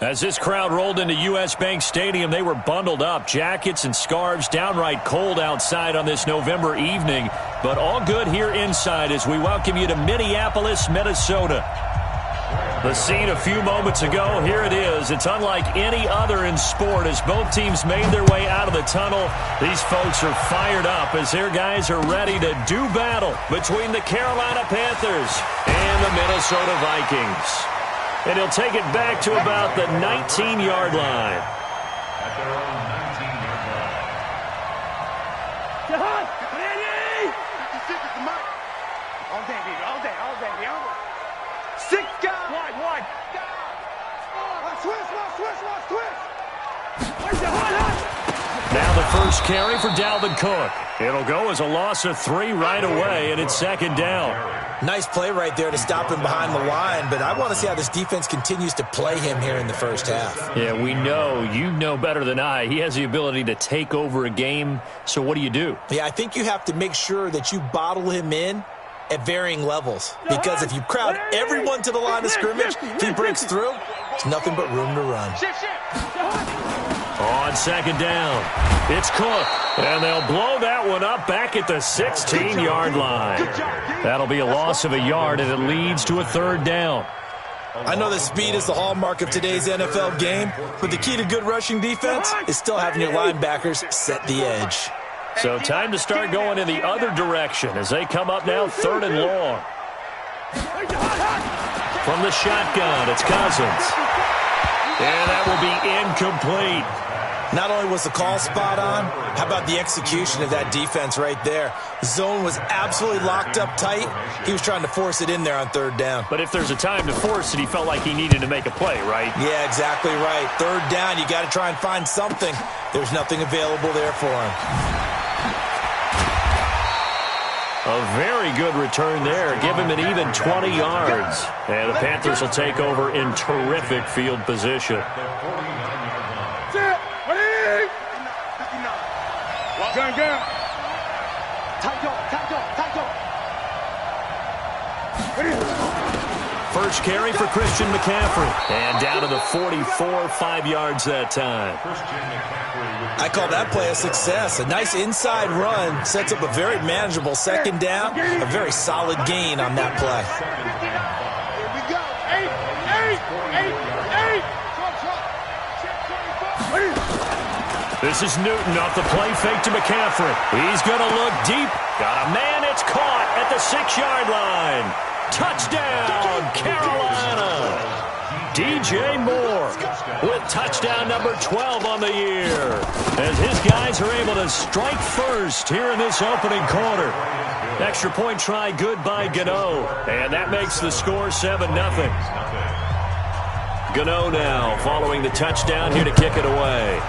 As this crowd rolled into U.S. Bank Stadium, they were bundled up, jackets and scarves, downright cold outside on this November evening, but all good here inside as we welcome you to Minneapolis, Minnesota. The scene a few moments ago, here it is. It's unlike any other in sport as both teams made their way out of the tunnel. These folks are fired up as their guys are ready to do battle between the Carolina Panthers and the Minnesota Vikings. And he'll take it back to about the 19-yard line. At their own 19-yard line. Six guys. Wide. Switch. Now the first carry for Dalvin Cook. It'll go as a loss of 3 right away, and it's second down. Nice play right there to stop him behind the line, but I want to see how this defense continues to play him here in the first half. Yeah, we know. You know better than I. He has the ability to take over a game, so what do? Yeah, I think you have to make sure that you bottle him in at varying levels, because if you crowd everyone to the line of scrimmage, if he breaks through, there's nothing but room to run. On second down, it's Cook, and they'll blow that one up back at the 16-yard line. That'll be a loss of a yard, and it leads to a third down. I know that speed is the hallmark of today's NFL game, but the key to good rushing defense is still having your linebackers set the edge. So time to start going in the other direction as they come up now third and long. From the shotgun, it's Cousins. And that will be incomplete. Not only was the call spot on, how about the execution of that defense right there? The zone was absolutely locked up tight. He was trying to force it in there on third down. But if there's a time to force it, he felt like he needed to make a play, right? Yeah, exactly right. Third down, you got to try and find something. There's nothing available there for him. A very good return there. Give him an even 20 yards. And the Panthers will take over in terrific field position. First carry for Christian McCaffrey. And down to the 44, 5 yards that time. I call that play a success. A nice inside run sets up a very manageable second down. A very solid gain on that play. Here we go. This is Newton off the play fake to McCaffrey. He's going to look deep. Got a man. It's caught at the 6-yard line. Touchdown, Carolina. DJ Moore with touchdown number 12 on the year. As his guys are able to strike first here in this opening quarter. Extra point try good by Gano. And that makes the score 7-0. Gano now following the touchdown here to kick it away.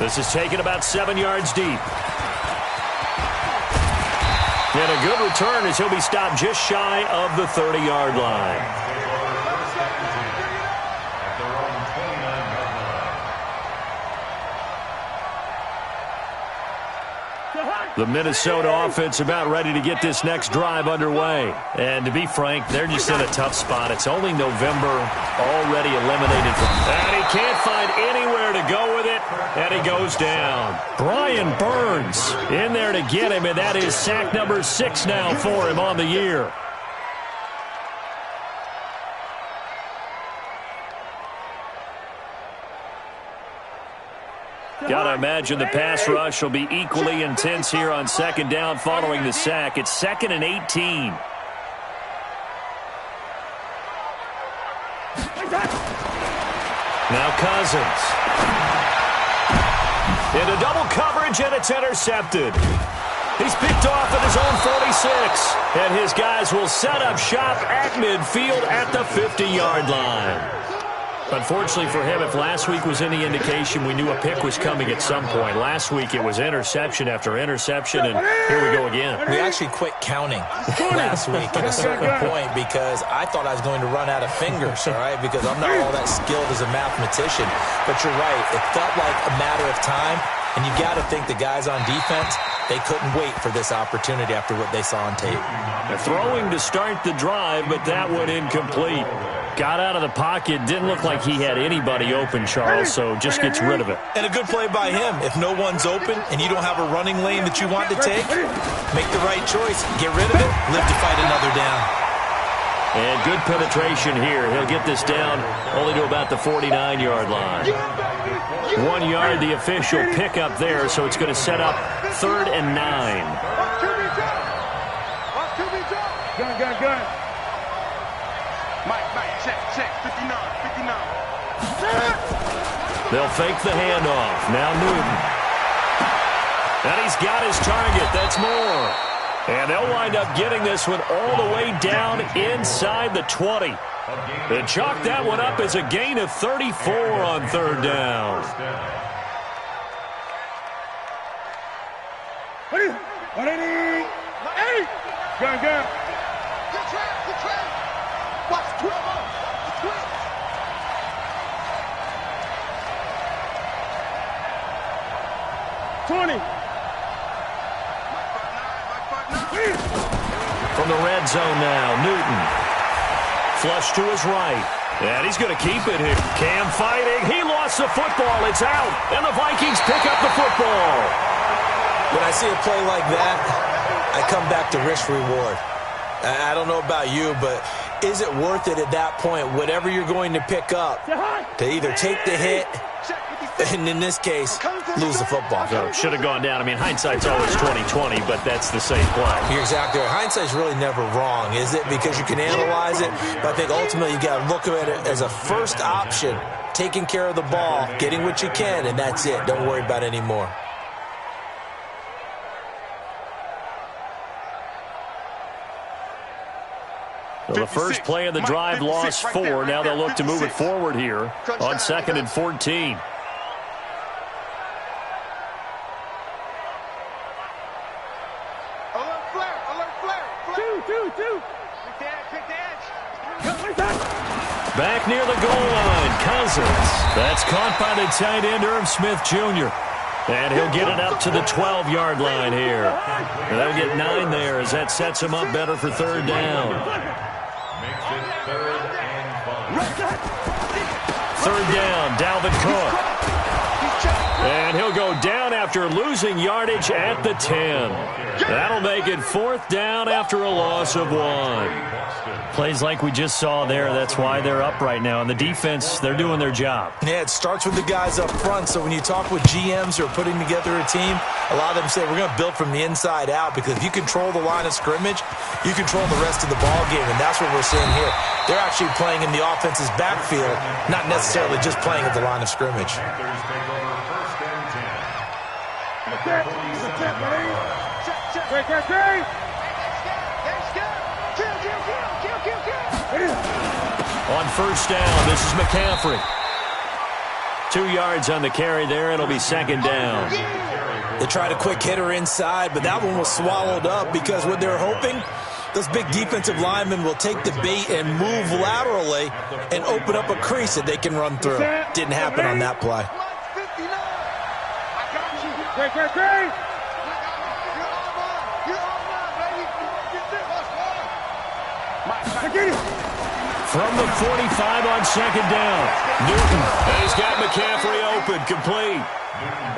This is taken about 7 yards deep. And a good return as he'll be stopped just shy of the 30-yard line. The Minnesota offense about ready to get this next drive underway. And to be frank, they're just in a tough spot. It's only November, already eliminated. And he can't find anywhere to go with it, and he goes down. Brian Burns in there to get him, and that is sack number 6 now for him on the year. Gotta imagine the pass rush will be equally intense here on second down following the sack. It's 2nd and 18. Now Cousins. Into double coverage, and it's intercepted. He's picked off at his own 46. And his guys will set up shop at midfield at the 50-yard line. Unfortunately for him, if last week was any indication, we knew a pick was coming at some point. Last week it was interception after interception, and here we go again. We actually quit counting last week at a certain point because I thought I was going to run out of fingers, all right, because I'm not all that skilled as a mathematician. But you're right. It felt like a matter of time, and you got to think the guys on defense They couldn't wait for this opportunity after what they saw on tape. They're throwing to start the drive, but that one incomplete. Got out of the pocket. Didn't look like he had anybody open, Charles, so just gets rid of it. And a good play by him. If no one's open and you don't have a running lane that you want to take, make the right choice. Get rid of it. Live to fight another down. And good penetration here. He'll get this down only to about the 49-yard line. 1 yard, the official pickup there, so it's going to set up 3rd and 9. Gun. Mike, check, 59. They'll fake the handoff. Now Newton. And he's got his target. That's Moore. And they'll wind up getting this one all the way down inside the 20. They chalk that one up as a gain of 34 on 3rd down. Gun. Good trap. Watch 12 up. The twins. From the red zone now, Newton. Flush to his right. And he's going to keep it here. Cam fighting. He lost the football. It's out. And the Vikings pick up the football. When I see a play like that, I come back to risk-reward. I don't know about you, but is it worth it at that point, whatever you're going to pick up, to either take the hit, and in this case, lose the football? So should have gone down. I mean, hindsight's always 20/20, but that's the same play. You're exactly right. Hindsight's really never wrong, is it? Because you can analyze it, but I think ultimately you got to look at it as a first option, taking care of the ball, getting what you can, and that's it. Don't worry about it anymore. So the first play of the drive lost 4. Now they'll look to move it forward here on 2nd and 14. Alert flare. Two. Pick the edge. Back near the goal line, Cousins. That's caught by the tight end, Irv Smith Jr. And he'll get it up to the 12-yard line here. And they'll get 9 there as that sets him up better for 3rd down. Makes it 3rd and 5. 3rd down, Dalvin Cook. And he'll go down after losing yardage at the 10. That'll make it 4th down after a loss of 1. Plays like we just saw there. That's why they're up right now. And the defense, they're doing their job. Yeah, it starts with the guys up front. So when you talk with GMs who are putting together a team, a lot of them say we're going to build from the inside out, because if you control the line of scrimmage, you control the rest of the ball game, and that's what we're seeing here. They're actually playing in the offense's backfield, not necessarily just playing at the line of scrimmage. Panthers take over 1st and 10. At the 47-yard line. Great. On 1st down, this is McCaffrey. 2 yards on the carry there. It'll be 2nd down. They tried a quick hitter inside, but that one was swallowed up, because what they're hoping, those big defensive linemen will take the bait and move laterally and open up a crease that they can run through. Didn't happen on that play. Great. From the 45 on 2nd down, Newton. And he's got McCaffrey open, complete.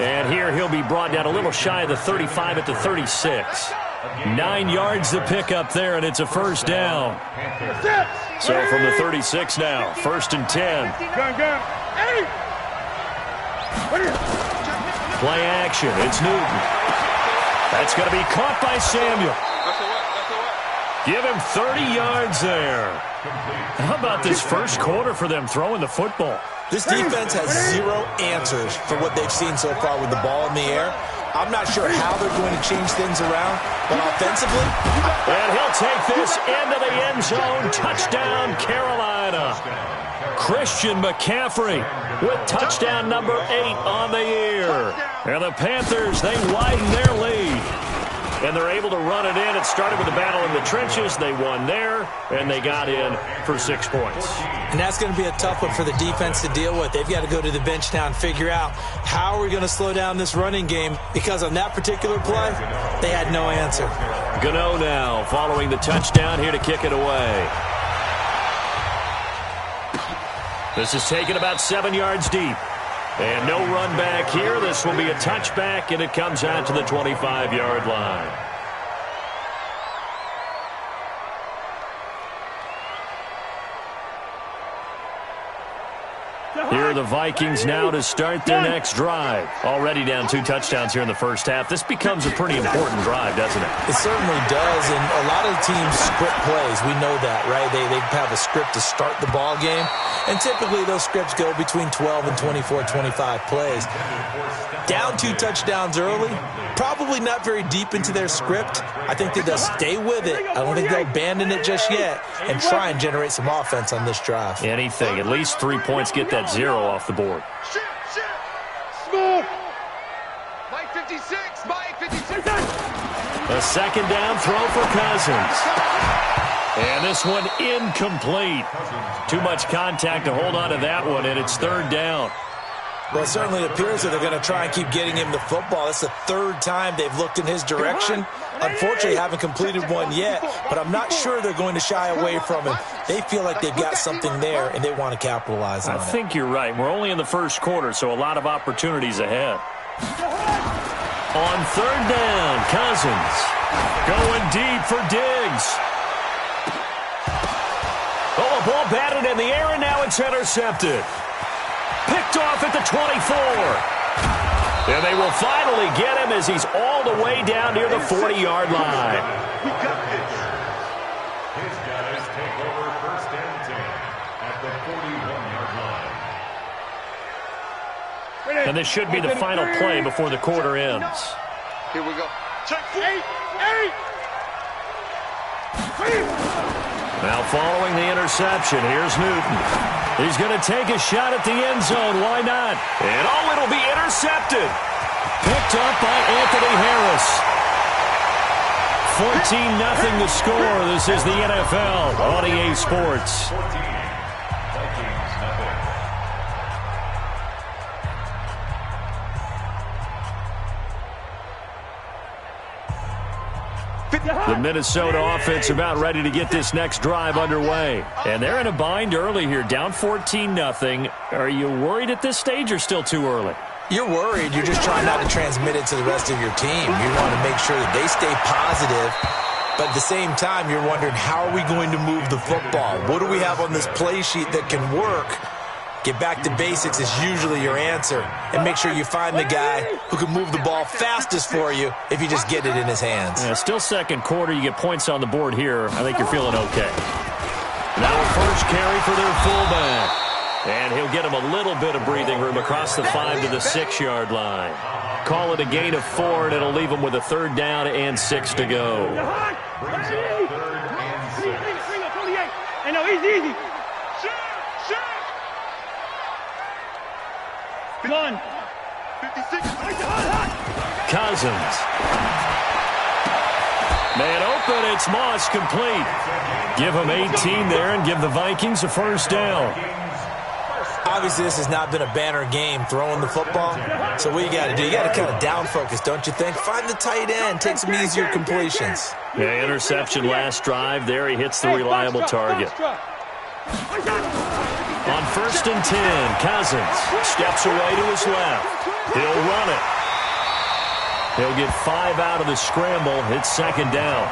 And here he'll be brought down a little shy of the 35 at the 36. 9 yards to pick up there, and it's a 1st down. So from the 36 now, 1st and 10. Gun. Play action. It's Newton. That's going to be caught by Samuel. Give him 30 yards there. How about this first quarter for them throwing the football? This defense has 0 answers for what they've seen so far with the ball in the air. I'm not sure how they're going to change things around, but offensively. And he'll take this into the end zone. Touchdown, Carolina. Christian McCaffrey with touchdown number 8 on the year. And the Panthers, they widen their lead. and they're able to run it in. It started with a battle in the trenches. They won there, and they got in for 6 points. And that's going to be a tough one for the defense to deal with. They've got to go to the bench now and figure out how are we going to slow down this running game, because on that particular play, they had no answer. Gano now following the touchdown here to kick it away. This is taken about 7 yards deep. And no run back here. This will be a touchback, and it comes out to the 25-yard line. Here are the Vikings now to start their next drive. Already down 2 touchdowns here in the first half. This becomes a pretty important drive, doesn't it? It certainly does, and a lot of teams script plays. We know that, right? They have a script to start the ball game, and typically those scripts go between 12 and 24, 25 plays. Down 2 touchdowns early, probably not very deep into their script. I think that they'll stay with it. I don't think they'll abandon it just yet and try and generate some offense on this drive. Anything. At least 3 points, get that 0 off the board. Smooth. Mike 56. Mike 56. A second down throw for Cousins. And this one incomplete. Too much contact to hold on to that one, and it's 3rd down. Well, it certainly appears that they're going to try and keep getting him the football. It's the 3rd time they've looked in his direction. Unfortunately, haven't completed one yet, but I'm not sure they're going to shy away from him. They feel like they've got something there, and they want to capitalize on it. I think you're right. We're only in the first quarter, so a lot of opportunities ahead. On 3rd down, Cousins going deep for Diggs. Oh, a ball batted in the air, and now it's intercepted. Picked off at the 24. And they will finally get him as he's all the way down near the 40-yard line. We got this. His guys take over 1st and 10 at the 41-yard line. And this should be the final play before the quarter ends. Here we go. Check. 8. Now following the interception, here's Newton. He's going to take a shot at the end zone. Why not? And oh, it'll be intercepted. Picked up by Anthony Harris. 14-0 the score. This is the NFL on EA Sports. 14. Vikings nothing. The Minnesota offense about ready to get this next drive underway. And they're in a bind early here, down 14-0. Are you worried at this stage or still too early? You're worried. You're just trying not to transmit it to the rest of your team. You want to make sure that they stay positive. But at the same time, you're wondering, how are we going to move the football? What do we have on this play sheet that can work? Get back to basics is usually your answer. And make sure you find the guy who can move the ball fastest for you if you just get it in his hands. Yeah, still second quarter. You get points on the board here. I think you're feeling okay. Now a first carry for their fullback. And he'll get him a little bit of breathing room across the 5 to the 6-yard line. Call it a gain of 4, and it'll leave him with a 3rd down and 6 to go. Brings up 3rd and 6. I know, easy. Gun. 56. Cousins. Man open, it's Moss, complete. Give him 18 there and give the Vikings a 1st down. Obviously, this has not been a banner game throwing the football. So what you got to do, you got to kind of down focus, don't you think? Find the tight end, take some easier completions. Yeah, interception last drive. There he hits the reliable target. On 1st and 10, Cousins steps away to his left. He'll run it. He'll get 5 out of the scramble. It's 2nd down.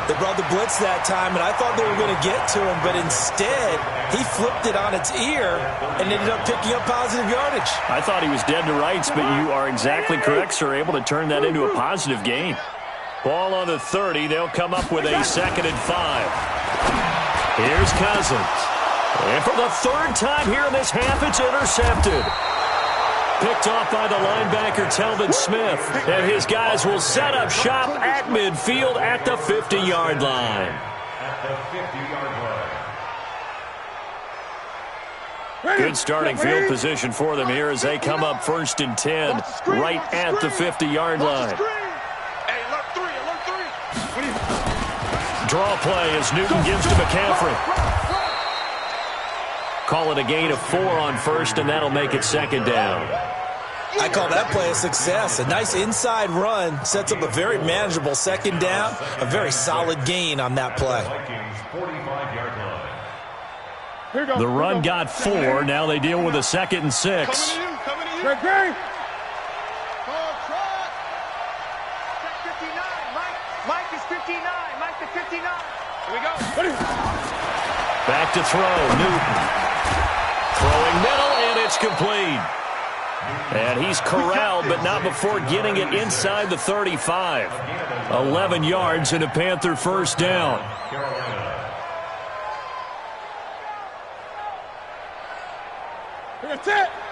They brought the blitz that time, and I thought they were going to get to him, but instead, he flipped it on its ear and ended up picking up positive yardage. I thought he was dead to rights, but you are exactly correct, sir. Able to turn that into a positive gain. Ball on the 30. They'll come up with a 2nd and 5. Here's Cousins. And for the 3rd time here in this half, it's intercepted. Picked off by the linebacker, Telvin Smith. And his guys will set up shop at midfield at the 50-yard line. At the 50-yard line. Good starting field position for them here as they come up 1st and 10 right at the 50-yard line. Hey, alert 3. draw play as Newton gives to McCaffrey. Call it a gain of 4 on first, and that'll make it second down. I call that play a success. A nice inside run sets up a very manageable second down. A very solid gain on that play. The run got 4. Now they deal with a 2nd and 6. Great. Mike is 59. Mike to 59. Here we go. Back to throw. Newton. Throwing middle, and it's complete. And he's corralled, but not before getting it inside the 35. 11 yards and a Panther first down.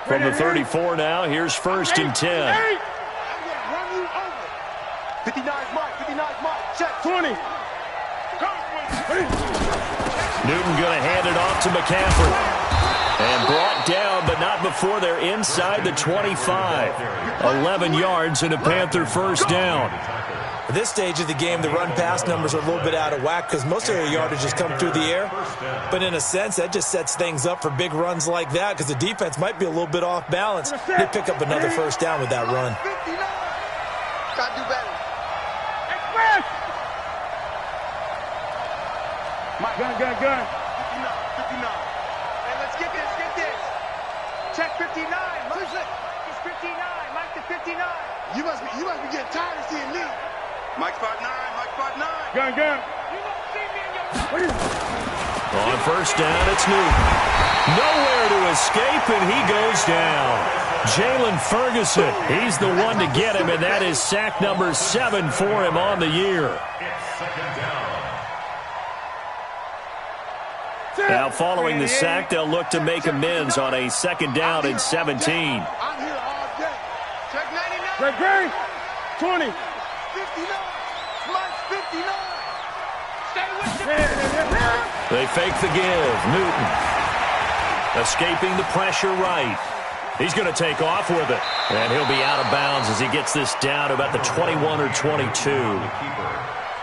From the 34 now, here's 1st and 10. 59's Mike. 59's Mike. Check. 20. Newton going to hand it off to McCaffrey. And brought down, but not before they're inside the 25. 11 yards and a Panther first down. At this stage of the game, the run-pass numbers are a little bit out of whack because most of their yardage has come through the air. But in a sense, that just sets things up for big runs like that because the defense might be a little bit off balance. They pick up another first down with that run. 59. Gotta do better. Express. Gun. 59. 59. Hey, let's get this. Check 59. Mike is 59. Mike to 59. You must be getting tired of seeing me. Mike 5'9". Mike 5'9". You Gun. don't see me in your... On first down, it's Newton. Nowhere to escape, and he goes down. Jalen Ferguson, he's the one to get him, and that is sack number 7 for him on the year. Now, following the sack, they'll look to make amends on a 2nd down and 17. I'm here all day. Check 99. Great. 20. 59. Mike's 59. Stay with the... They fake the give. Newton escaping the pressure right. He's going to take off with it. And he'll be out of bounds as he gets this down about the 21 or 22.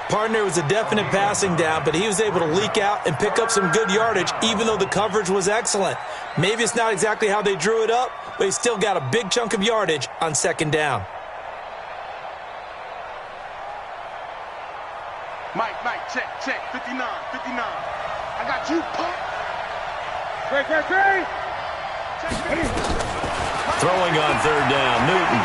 Partner was a definite passing down, but he was able to leak out and pick up some good yardage, even though the coverage was excellent. Maybe it's not exactly how they drew it up, but he still got a big chunk of yardage on 2nd down. Mike, check. 59. I got you, punk. Great. Throwing on 3rd down, Newton.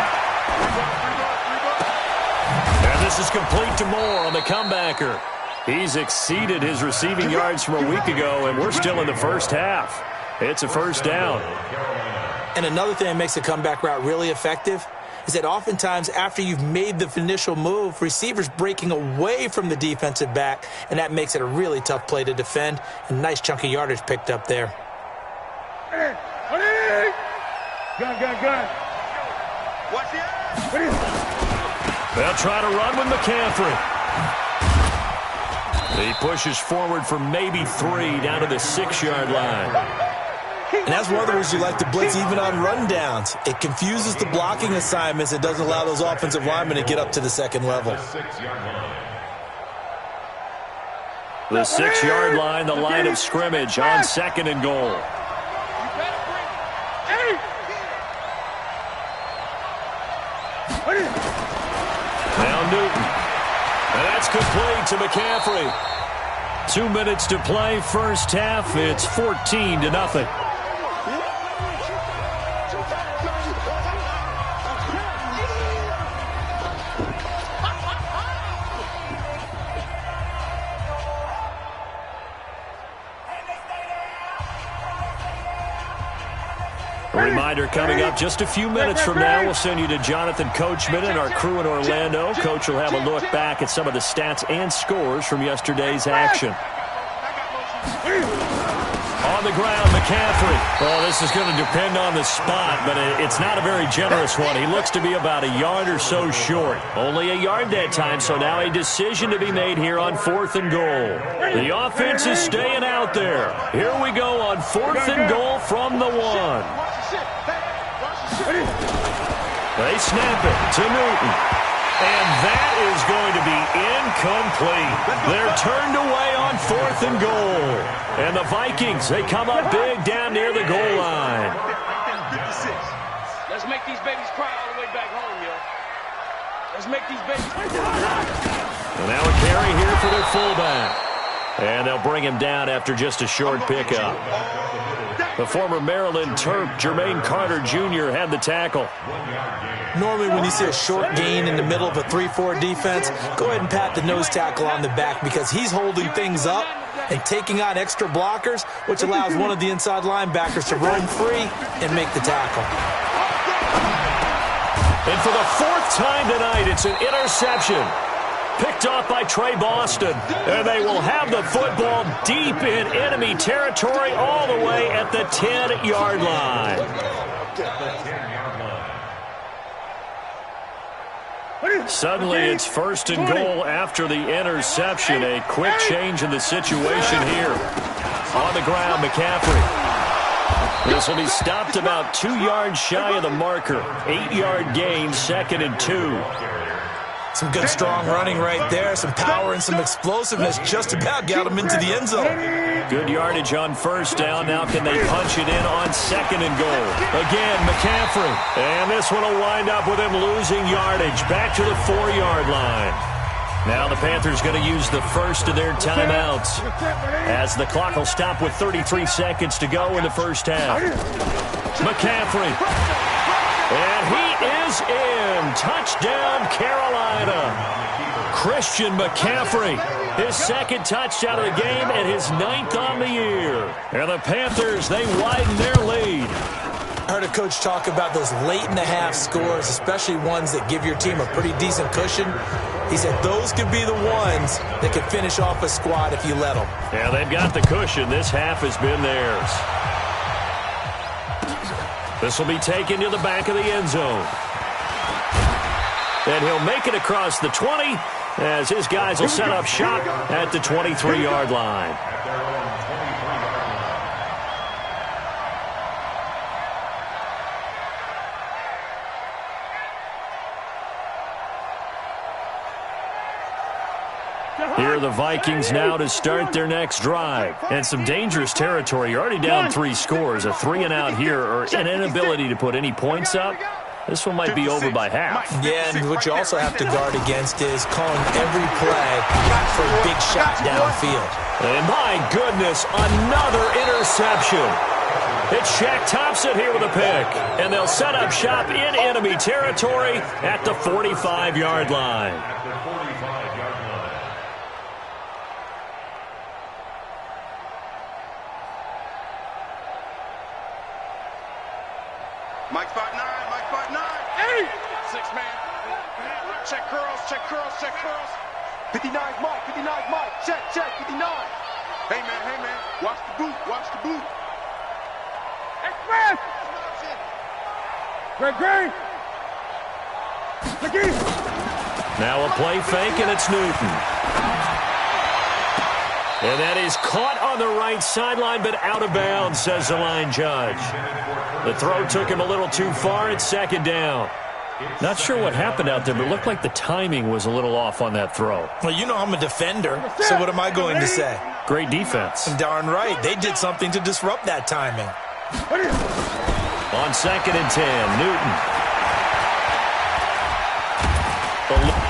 And this is complete to Moore on the comebacker. He's exceeded his receiving yards from a week ago, and we're still in the first half. It's a first down. And another thing that makes the comeback route really effective is that oftentimes after you've made the initial move, receivers breaking away from the defensive back, and that makes it a really tough play to defend. A nice chunk of yardage picked up there. Gun. Watch the eye. They'll try to run with McCaffrey. He pushes forward for maybe 3 down to the 6-yard line. And that's one of the reasons you like to blitz even on rundowns. It confuses the blocking assignments. It doesn't allow those offensive linemen to get up to the 2nd level. The 6-yard line, the line of scrimmage on 2nd and goal. Now Newton. And that's complete to McCaffrey. 2 minutes to play, first half. It's 14-0. A reminder coming up just a few minutes from now. We'll send you to Jonathan Coachman and our crew in Orlando. Coach will have a look back at some of the stats and scores from yesterday's action. On the ground, McCaffrey. Oh, this is going to depend on the spot, but it's not a very generous one. He looks to be about a yard or so short. Only a yard that time, so now a decision to be made here on 4th and goal. The offense is staying out there. Here we go on 4th and goal from the 1. They snap it to Newton. And that is going to be incomplete. They're turned away on 4th and goal. And the Vikings, they come up big down near the goal line. 56. Let's make these babies cry all the way back home, yo. Let's make these babies cry. And now a carry here for their fullback. And they'll bring him down after just a short pickup. The former Maryland Terp, Jermaine Carter Jr., had the tackle. Normally when you see a short gain in the middle of a 3-4 defense, go ahead and pat the nose tackle on the back because he's holding things up and taking on extra blockers, which allows one of the inside linebackers to roam free and make the tackle. And for the 4th time tonight, it's an interception. Picked off by Trey Boston. And they will have the football deep in enemy territory all the way at the 10-yard line. Suddenly, it's 1st and goal after the interception. A quick change in the situation here. On the ground, McCaffrey. This will be stopped about 2 yards shy of the marker. 8-yard gain, 2nd and 2. Some good, strong running right there. Some power and some explosiveness just about got him into the end zone. Good yardage on 1st down. Now can they punch it in on 2nd and goal? Again, McCaffrey. And this one will wind up with him losing yardage. Back to the 4-yard line. Now the Panthers going to use the first of their timeouts as the clock will stop with 33 seconds to go in the first half. McCaffrey. And he is in. Touchdown, Carolina. Christian McCaffrey. His 2nd touchdown of the game and his 9th on the year. And the Panthers, they widen their lead. I heard a coach talk about those late-in-the-half scores, especially ones that give your team a pretty decent cushion. He said those could be the ones that could finish off a squad if you let them. Yeah, they've got the cushion. This half has been theirs. This will be taken to the back of the end zone. And he'll make it across the 20 as his guys will set up shop at the 23-yard line. Here are the Vikings now to start their next drive. And some dangerous territory. You're already down 3 scores. A 3-and-out here or an inability to put any points up. This one might be over by half. Yeah, and what you also have to guard against is calling every play for a big shot downfield. And my goodness, another interception. It's Shaq Thompson here with a pick. And they'll set up shop in enemy territory at the 45-yard line. Mike spot 9, Mike spot 9. Hey! 6 man. Check curls, check curls, check curls. 59's Mike, 59's Mike. Check, 59. Hey man, watch the boot, watch the boot. Express! Great. Now a play fake, and it's Newton. And that is caught on the right sideline, but out of bounds, says the line judge. The throw took him a little too far. It's 2nd down. Not sure what happened out there, but it looked like the timing was a little off on that throw. Well, you know I'm a defender, so what am I going to say? Great defense. And darn right, they did something to disrupt that timing. On 2nd and 10, Newton.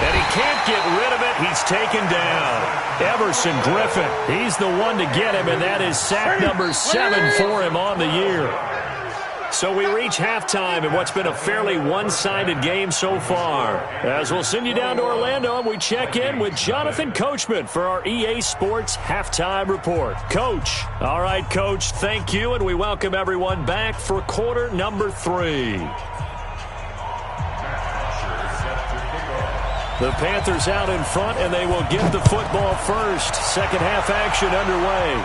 And he can't get rid of it. He's taken down. Everson Griffin, he's the one to get him, and that is sack number 7 for him on the year. So we reach halftime in what's been a fairly one-sided game so far. As we'll send you down to Orlando, and we check in with Jonathan Coachman for our EA Sports Halftime Report. Coach. All right, Coach, thank you, and we welcome everyone back for quarter number 3. The Panthers out in front, and they will get the football first. Second half action underway.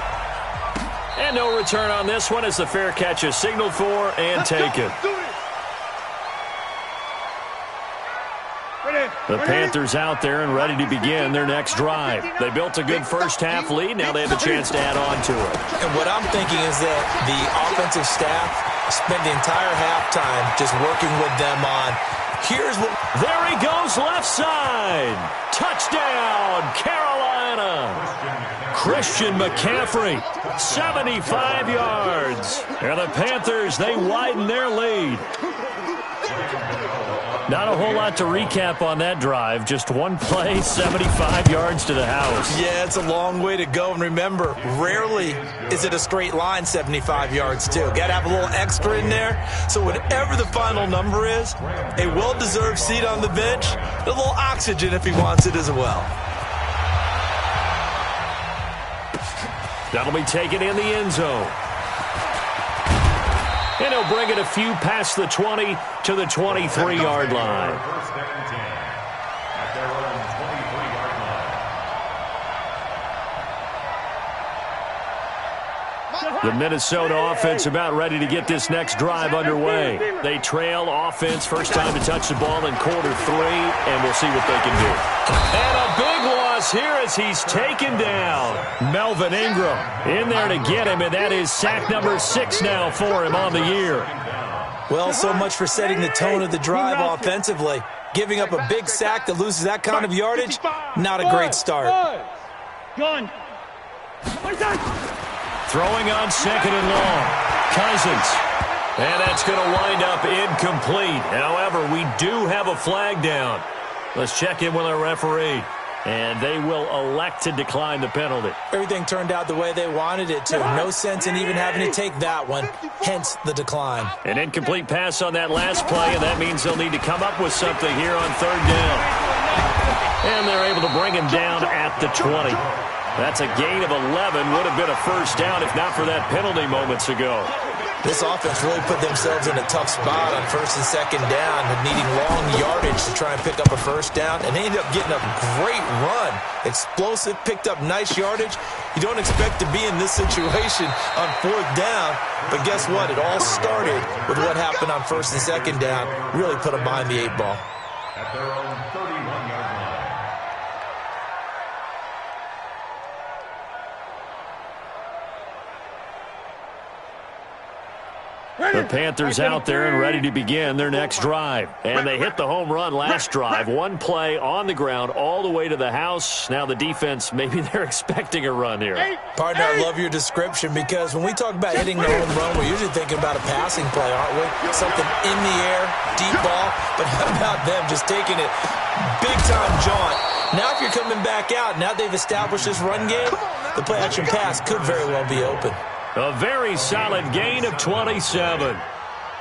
And no return on this one as the fair catch is signaled for and taken. The Panthers out there and ready to begin their next drive. They built a good first half lead. Now they have a chance to add on to it. And what I'm thinking is that the offensive staff Spent the entire halftime just working with them on. Here's what. There he goes, left side. Touchdown, Carolina. Christian McCaffrey, 75 yards. And the Panthers, they widen their lead. Not a whole lot to recap on that drive. Just one play, 75 yards to the house. Yeah, it's a long way to go. And remember, rarely is it a straight line 75 yards, too. Got to have a little extra in there. So whatever the final number is, a well-deserved seat on the bench, a little oxygen if he wants it as well. That'll be taken in the end zone. And he'll bring it a few past the 20 to the 23-yard line. First and 10 at their own 23-yard line. The Minnesota offense about ready to get this next drive underway. They trail offense, first time to touch the ball in quarter 3, and we'll see what they can do. And a big loss here as he's taken down. Melvin Ingram in there to get him, and that is sack number 6 now for him on the year. Well, so much for setting the tone of the drive offensively. Giving up a big sack that loses that kind of yardage, not a great start. Gun. Throwing on second and long. Cousins. And that's going to wind up incomplete. However, we do have a flag down. Let's check in with our referee. And they will elect to decline the penalty. Everything turned out the way they wanted it to. No sense in even having to take that one, hence the decline. An incomplete pass on that last play, and that means they'll need to come up with something here on third down. And they're able to bring him down at the 20. That's a gain of 11. Would have been a first down if not for that penalty moments ago. This offense really put themselves in a tough spot on first and second down, needing long yardage to try and pick up a first down, and they ended up getting a great run. Explosive, picked up nice yardage. You don't expect to be in this situation on fourth down, but guess what? It all started with what happened on first and second down. Really put them behind the 8 ball. At their own 31-yard line. The Panthers out there and ready to begin their next drive. And they hit the home run last drive. One play on the ground all the way to the house. Now the defense, maybe they're expecting a run here. Partner, I love your description because when we talk about hitting the home run, we're usually thinking about a passing play, aren't we? Something in the air, deep ball. But how about them just taking it big-time jaunt? Now if you're coming back out, now they've established this run game, the play-action pass could very well be open. A very solid gain of 27.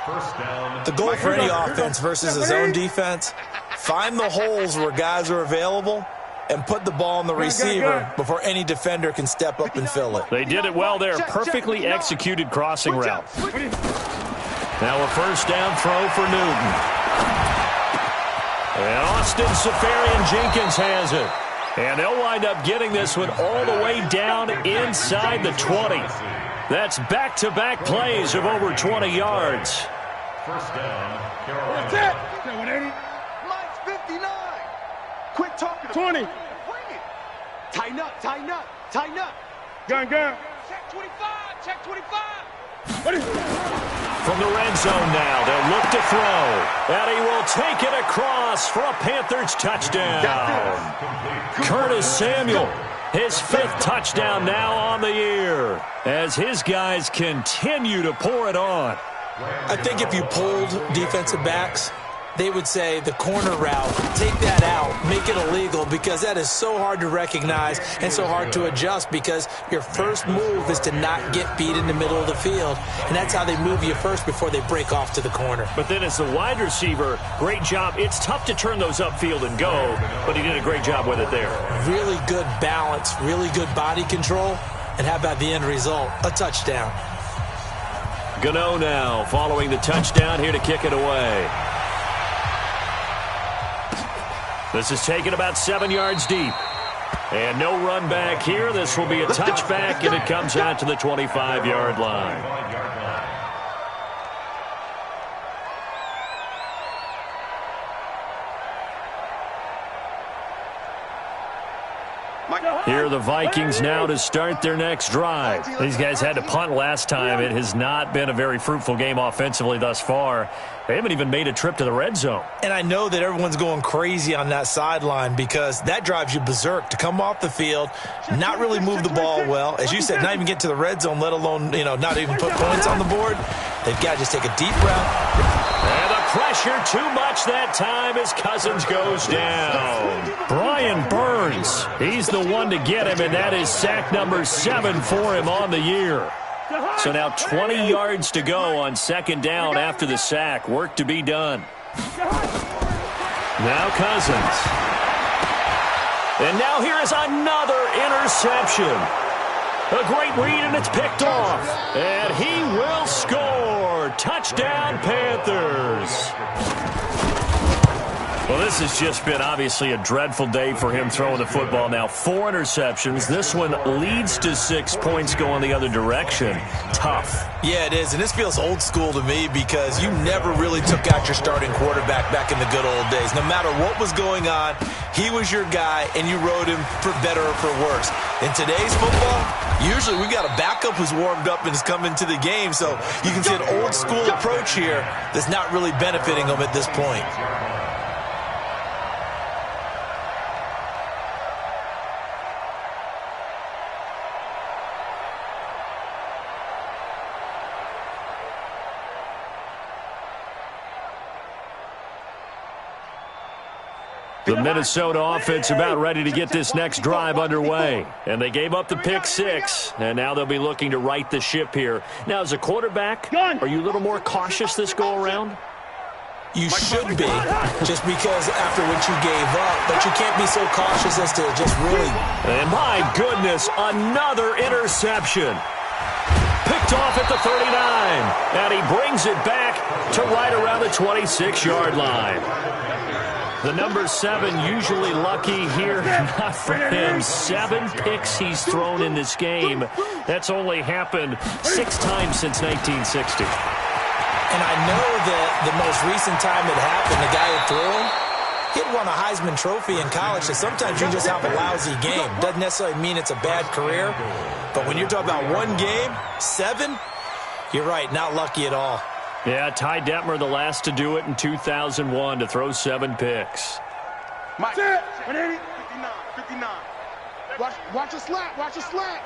First down. The goal for any offense versus a zone defense, find the holes where guys are available and put the ball on the receiver before any defender can step up and fill it. They did it well there. Perfectly executed crossing route. Now a first down throw for Newton. And Austin Safarian-Jenkins has it. And they'll wind up getting this one all the way down inside the 20. That's back-to-back plays of over 20 yards. First down, Carolina. That's it. Mike's 59. Quit talking. 20. Bring it. Tighten up, tighten up, tighten up. Gun. Check 25, check 25. From the red zone now, they'll look to throw. And he will take it across for a Panthers touchdown. Curtis Samuel, his 5th touchdown now on the year, as his guys continue to pour it on. I think if you polled defensive backs, they would say the corner route, take that out, make it illegal, because that is so hard to recognize and so hard to adjust, because your first move is to not get beat in the middle of the field, and that's how they move you first before they break off to the corner. But then as the wide receiver, great job. It's tough to turn those upfield and go, but he did a great job with it there. Really good balance, really good body control, and how about the end result? A touchdown. Gano now following the touchdown here to kick it away. This is taken about 7 yards deep. And no run back here. This will be a touchback, and it comes out to the 25-yard line. Here are the Vikings now to start their next drive. These guys had to punt last time. It has not been a very fruitful game offensively thus far. They haven't even made a trip to the red zone. And I know that everyone's going crazy on that sideline because that drives you berserk to come off the field, not really move the ball well. As you said, not even get to the red zone, let alone, not even put points on the board. They've got to just take a deep breath. And the pressure too much that time as Cousins goes down. Brian Burns, he's the one to get him, and that is sack number 7 for him on the year. So now 20 yards to go on second down after the sack. Work to be done. Now Cousins. And now here is another interception. A great read, and it's picked off. And he will score. Touchdown, Panthers. Well, this has just been obviously a dreadful day for him throwing the football. Now 4 interceptions. This one leads to 6 points going the other direction. Tough. Yeah, it is, and this feels old school to me because you never really took out your starting quarterback back in the good old days. No matter what was going on, he was your guy, and you rode him for better or for worse. In today's football, usually we got a backup who's warmed up and is coming to the game, so you can see an old school approach here that's not really benefiting him at this point. The Minnesota offense about ready to get this next drive underway. And they gave up the pick 6, and now they'll be looking to right the ship here. Now, as a quarterback, are you a little more cautious this go-around? You should be, just because after what you gave up, but you can't be so cautious as to just really... And my goodness, another interception. Picked off at the 39, and he brings it back to right around the 26-yard line. The number 7 usually lucky here, not for him. 7 picks he's thrown in this game. That's only happened 6 times since 1960. And I know that the most recent time it happened, the guy who threw him, he had won a Heisman Trophy in college, so sometimes you just have a lousy game. Doesn't necessarily mean it's a bad career, but when you're talking about one game, 7, you're right, not lucky at all. Yeah, Ty Detmer, the last to do it in 2001, to throw 7 picks. Mike, 59, 59. Watch a slat, watch a slat.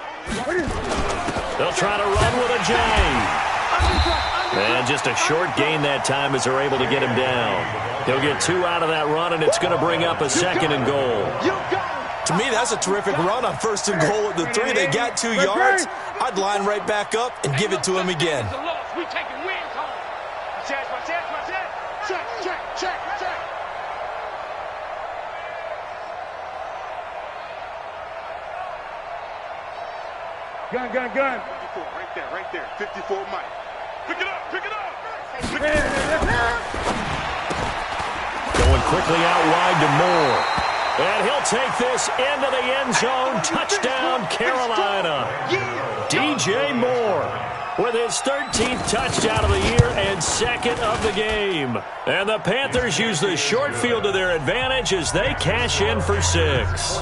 They'll try to run with a J. And just a short gain that time as they're able to get him down. He'll get 2 out of that run, and it's going to bring up a 2nd and goal. To me, that's a terrific run on 1st and goal at the 3. They got 2 yards. I'd line right back up and give it to him again. Check. Gun. 54, right there. 54, Mike. Pick it up. Going quickly out wide to Moore. And he'll take this into the end zone. Touchdown, Carolina. DJ Moore with his 13th touchdown of the year and 2nd of the game. And the Panthers use the short field to their advantage as they cash in for 6.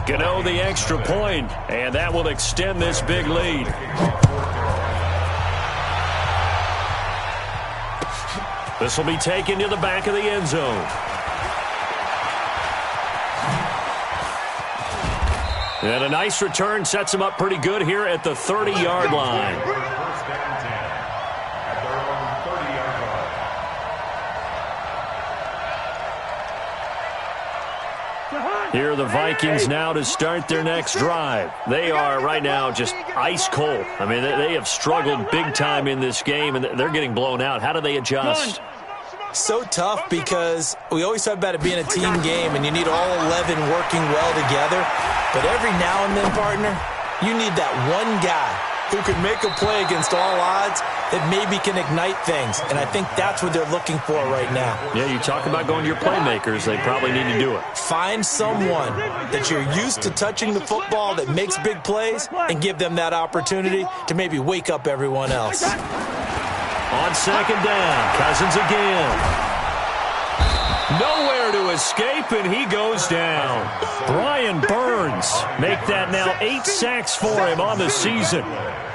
Gano the extra point, and that will extend this big lead. This will be taken to the back of the end zone. And a nice return sets him up pretty good here at the 30-yard line. First down 10 at their own 30-yard line. Here are the Vikings now to start their next drive. They are right now just ice cold. I mean, they have struggled big time in this game, and they're getting blown out. How do they adjust? So tough because we always talk about it being a team game, and you need all 11 working well together. But every now and then, partner, you need that one guy who can make a play against all odds that maybe can ignite things. And I think that's what they're looking for right now. Yeah, you talk about going to your playmakers. They probably need to do it. Find someone that you're used to touching the football that makes big plays and give them that opportunity to maybe wake up everyone else. On second down, Cousins again. Nowhere to escape, and he goes down. Brian Burns make that now 8 sacks for him on the season.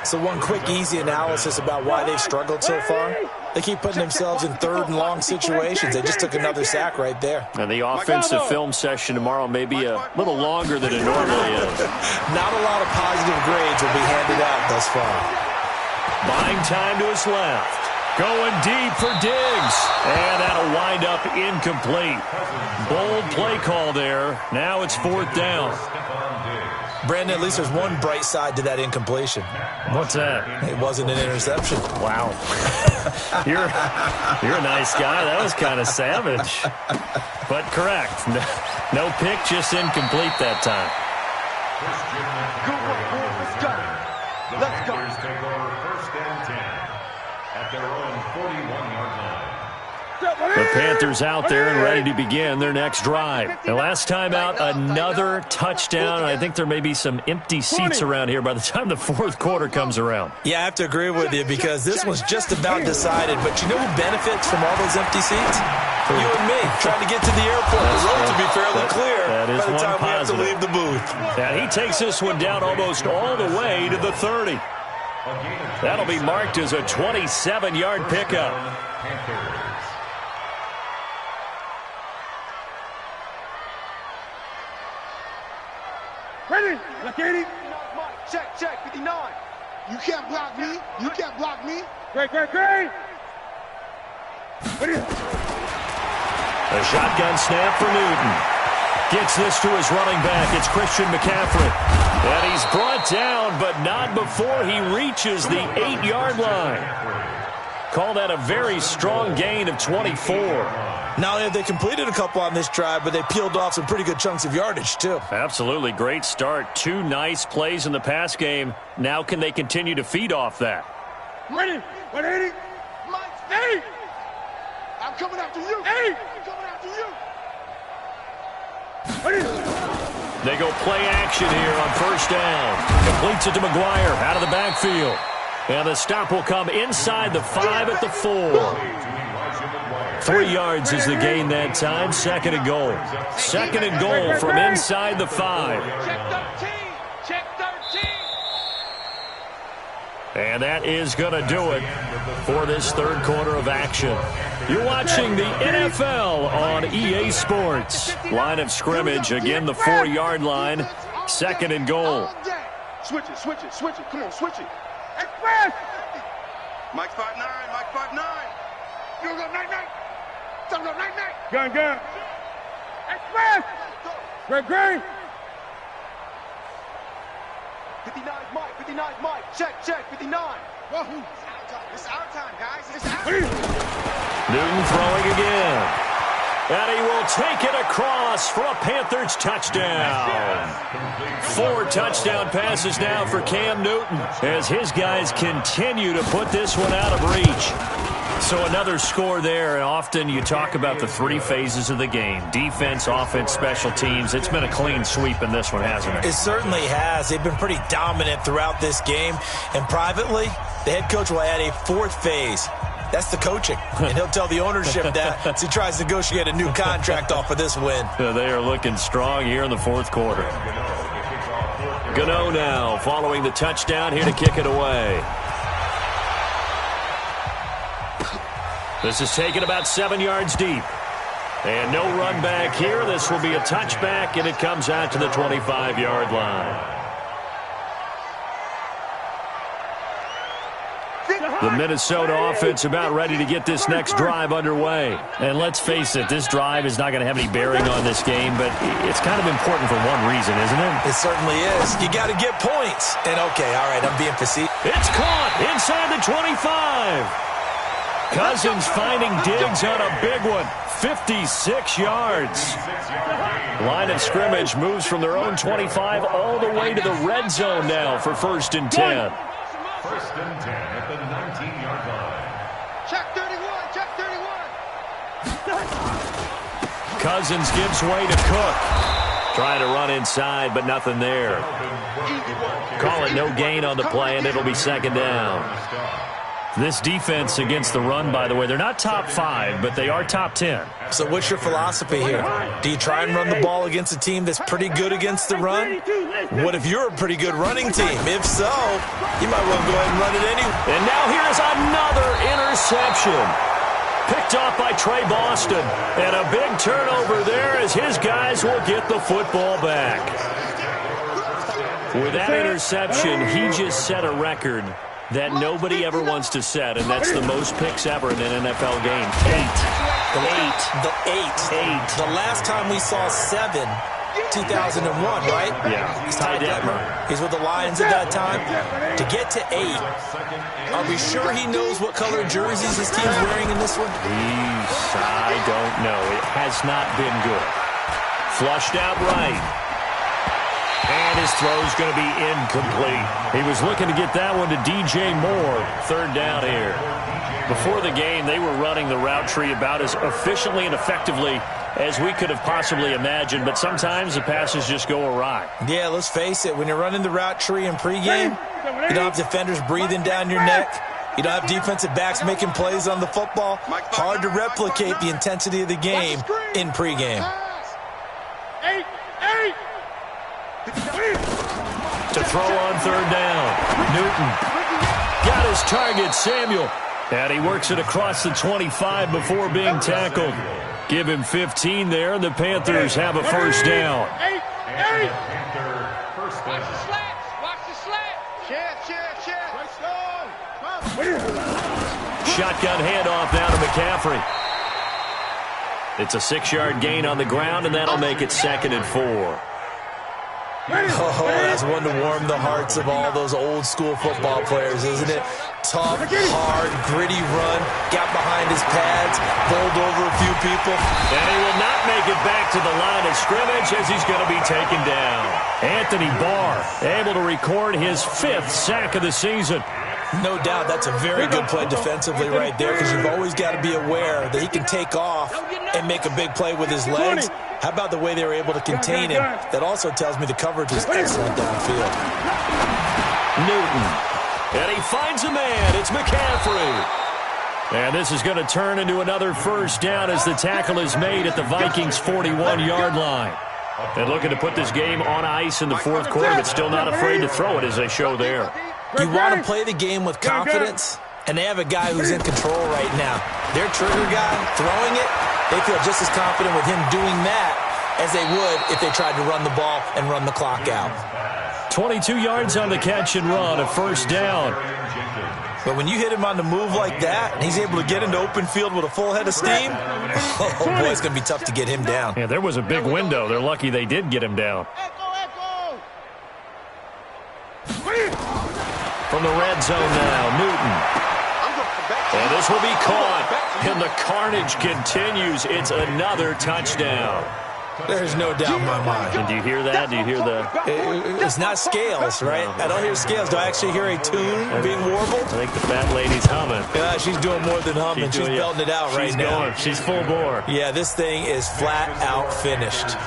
So one quick, easy analysis about why they've struggled so far. They keep putting themselves in third and long situations. They just took another sack right there. And the offensive film session tomorrow may be a little longer than it normally is. Not a lot of positive grades will be handed out thus far. Buying time to his left. Going deep for Diggs. And that'll wind up incomplete. Bold play call there. Now it's 4th down. Brandon, at least there's one bright side to that incompletion. What's that? It wasn't an interception. Wow. You're a nice guy. That was kind of savage. But correct. No pick, just incomplete that time. Good work, boys. Let's go. Let's go. Take over 1st and 10 at their own 41-yard line. The Panthers out there and ready to begin their next drive. The last time out, another touchdown. I think there may be some empty seats around here by the time the 4th quarter comes around. Yeah, I have to agree with you because this one's just about decided. But you know who benefits from all those empty seats? You and me, trying to get to the airport. The roads will be fairly clear that is by the time we have to positive. leave the booth. And he takes this one down almost all the way to the 30. That'll be marked as a 27-yard pickup. Ready? Look at it. Check, check, 59. You can't block me. You can't block me. Great. Ready? A shotgun snap for Newton. Gets this to his running back. It's Christian McCaffrey. And he's brought down, but not before he reaches the 8-yard line. Call that a very strong gain of 24. Not only have they completed a couple on this drive, but they peeled off some pretty good chunks of yardage, too. Absolutely great start. 2 nice plays in the pass game. Now can they continue to feed off that? Ready? 180. Mike, Hey! I'm coming after you. Hey! I'm coming after you. Ready? They go play action here on 1st down. Completes it to McGuire out of the backfield. And the stop will come inside the 5 at the 4. 3 yards is the gain that time. 2nd and goal. 2nd and goal from inside the 5. Check 13. Check 13. And that is going to do it for this 3rd quarter of action. You're watching the NFL on EA Sports. Line of scrimmage, again the 4-yard line. 2nd and goal. Switch it. Come on, switch it. Express! Mike 5'9", Mike 5'9". You go night. Don't go night. Gun. Express! Great. 59 Mike. Check, 59. Wahoo. It's our time, guys. It's our time. Newton throwing again. And he will take it across for a Panthers touchdown. 4 touchdown passes now for Cam Newton as his guys continue to put this one out of reach. So another score there, and often you talk about the 3 phases of the game. Defense, offense, special teams. It's been a clean sweep in this one, hasn't it? It certainly has. They've been pretty dominant throughout this game. And privately, the head coach will add a 4th phase. That's the coaching. And he'll tell the ownership that as he tries to negotiate a new contract off of this win. They are looking strong here in the 4th quarter. Gano now following the touchdown here to kick it away. This is taken about 7 yards deep. And no run back here. This will be a touchback, and it comes out to the 25-yard line. The Minnesota offense about ready to get this next drive underway. And let's face it, this drive is not going to have any bearing on this game, but it's kind of important for one reason, isn't it? It certainly is. You got to get points. And okay, all right, I'm being facetious. It's caught inside the 25. Cousins finding Diggs on a big one. 56 yards. Line of scrimmage moves from their own 25 all the way to the red zone now for 1st and 10. 1st and 10 at the 19-yard line. Check 31. Cousins gives way to Cook. Trying to run inside, but nothing there. Call it no gain on the play, and it'll be 2nd down. This defense against the run, by the way, they're not top 5, but they are top 10. So what's your philosophy here? Do you try and run the ball against a team that's pretty good against the run? What if you're a pretty good running team? If so, you might want to go ahead and run it anyway. And now here's another interception. Picked off by Trey Boston. And a big turnover there as his guys will get the football back. With that interception, he just set a record that nobody ever wants to set, and that's the most picks ever in an NFL game. 8. The last time we saw 7, 2001, right? Yeah. He's Ty Detmer. He's with the Lions at that time. To get to 8, are we sure he knows what color jerseys his team's wearing in this one? I don't know. It has not been good. Flushed out right. And his throw's going to be incomplete. He was looking to get that one to DJ Moore. 3rd down here. Before the game, they were running the route tree about as efficiently and effectively as we could have possibly imagined, but sometimes the passes just go awry. Yeah, let's face it. When you're running the route tree in pregame, you don't have defenders breathing down your neck. You don't have defensive backs making plays on the football. Hard to replicate the intensity of the game in pregame. 8. To throw on 3rd down. Newton got his target, Samuel. And he works it across the 25 before being tackled. Give him 15 there, and the Panthers have a 1st down. 8. Watch the slats. Watch the slats. Check. Shotgun handoff now to McCaffrey. It's a 6-yard gain on the ground, and that'll make it 2nd and 4. Oh, that's one to warm the hearts of all those old-school football players, isn't it? Tough, hard, gritty run, got behind his pads, bowled over a few people. And he will not make it back to the line of scrimmage as he's going to be taken down. Anthony Barr able to record his 5th sack of the season. No doubt that's a very good play defensively right there, because you've always got to be aware that he can take off and make a big play with his legs. How about the way they were able to contain him? That also tells me the coverage was excellent downfield. Newton. And he finds a man. It's McCaffrey. And this is going to turn into another 1st down as the tackle is made at the Vikings' 41-yard line. And looking to put this game on ice in the 4th quarter, but still not afraid to throw it as they show there. You want to play the game with confidence, and they have a guy who's in control right now. Their trigger guy throwing it, they feel just as confident with him doing that as they would if they tried to run the ball and run the clock out. 22 yards on the catch and run, a 1st down. But when you hit him on the move like that, and he's able to get into open field with a full head of steam, oh boy, it's going to be tough to get him down. Yeah, there was a big window. They're lucky they did get him down. From the red zone now, Newton. And this will be caught. And the carnage continues. It's another touchdown. There's no doubt in my mind. And do you hear that? Do you hear the... It's not scales, right? I don't hear scales. Do I actually hear a tune being warbled? I think the fat lady's humming. Yeah, she's doing more than humming. She's belting it out right now. She's full bore. Yeah, this thing is flat out finished.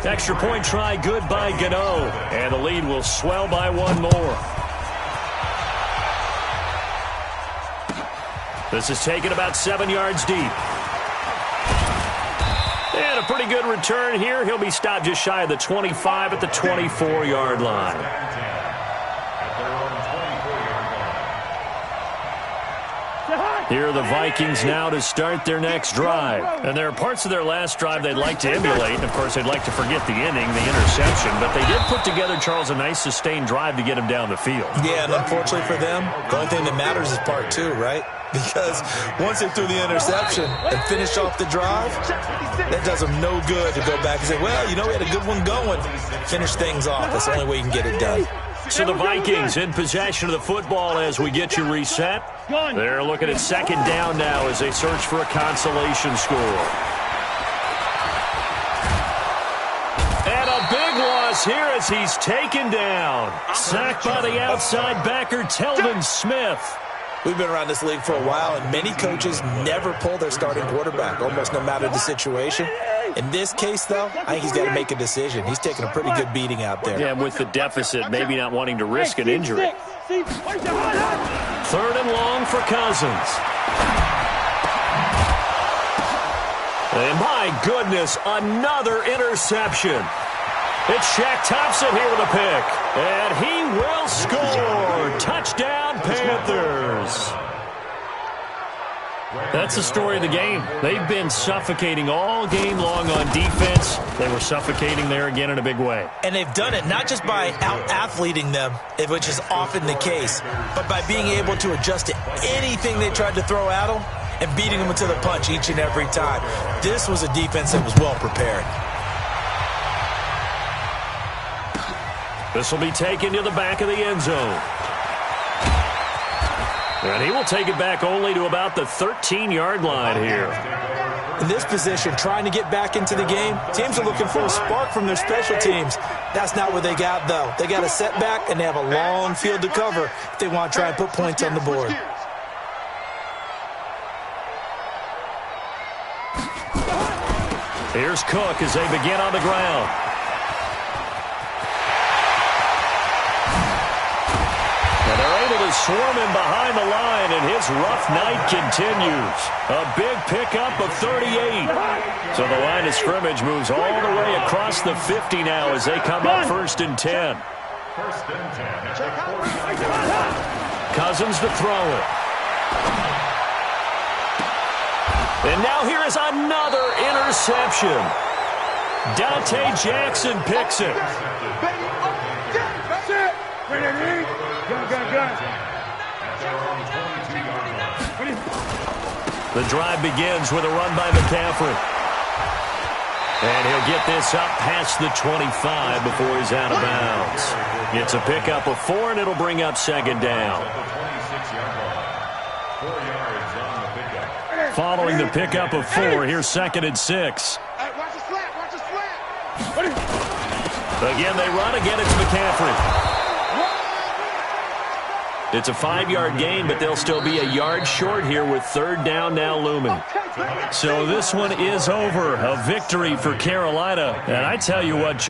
Extra point try good by Gano. And the lead will swell by 1 more. This is taken about 7 yards deep. And a pretty good return here. He'll be stopped just shy of the 25 at the 24-yard line. Here are the Vikings now to start their next drive. And there are parts of their last drive they'd like to emulate. And, of course, they'd like to forget the inning, the interception. But they did put together, Charles, a nice sustained drive to get him down the field. Yeah, and unfortunately for them, the only thing that matters is part 2, right? Because once they threw the interception and finished off the drive, that does them no good to go back and say, well, you know, we had a good one going. Finish things off. That's the only way you can get it done. So the Vikings in possession of the football as we get you reset. They're looking at 2nd down now as they search for a consolation score. And a big loss here as he's taken down. Sacked by the outside backer, Telvin Smith. We've been around this league for a while, and many coaches never pull their starting quarterback, almost no matter the situation. In this case, though, I think he's got to make a decision. He's taking a pretty good beating out there. Yeah, with the deficit, maybe not wanting to risk an injury. 3rd and long for Cousins. And my goodness, another interception. It's Shaq Thompson here with a pick. And he will score. Touchdown, Panthers. That's the story of the game. They've been suffocating all game long on defense. They were suffocating there again in a big way. And they've done it not just by out-athleting them, which is often the case, but by being able to adjust to anything they tried to throw at them and beating them to the punch each and every time. This was a defense that was well prepared. This will be taken to the back of the end zone. And he will take it back only to about the 13-yard line here. In this position, trying to get back into the game, teams are looking for a spark from their special teams. That's not what they got, though. They got a setback, and they have a long field to cover if they want to try and put points on the board. Here's Cook as they begin on the ground. And they're able to swarm him behind the line, and his rough night continues. A big pickup of 38. So the line of scrimmage moves all the way across the 50 now as they come up 1st and 10. Cousins to throw it. And now here is another interception. Dante Jackson picks it. The drive begins with a run by McCaffrey. And he'll get this up past the 25 before he's out of bounds. It's a pickup of 4, and it'll bring up 2nd down. Following the pickup of 4, here's 2nd and 6. Again, they run. Again, it's McCaffrey. It's a 5-yard gain, but they'll still be a yard short here with 3rd down now looming. So this one is over. A victory for Carolina. And I tell you what,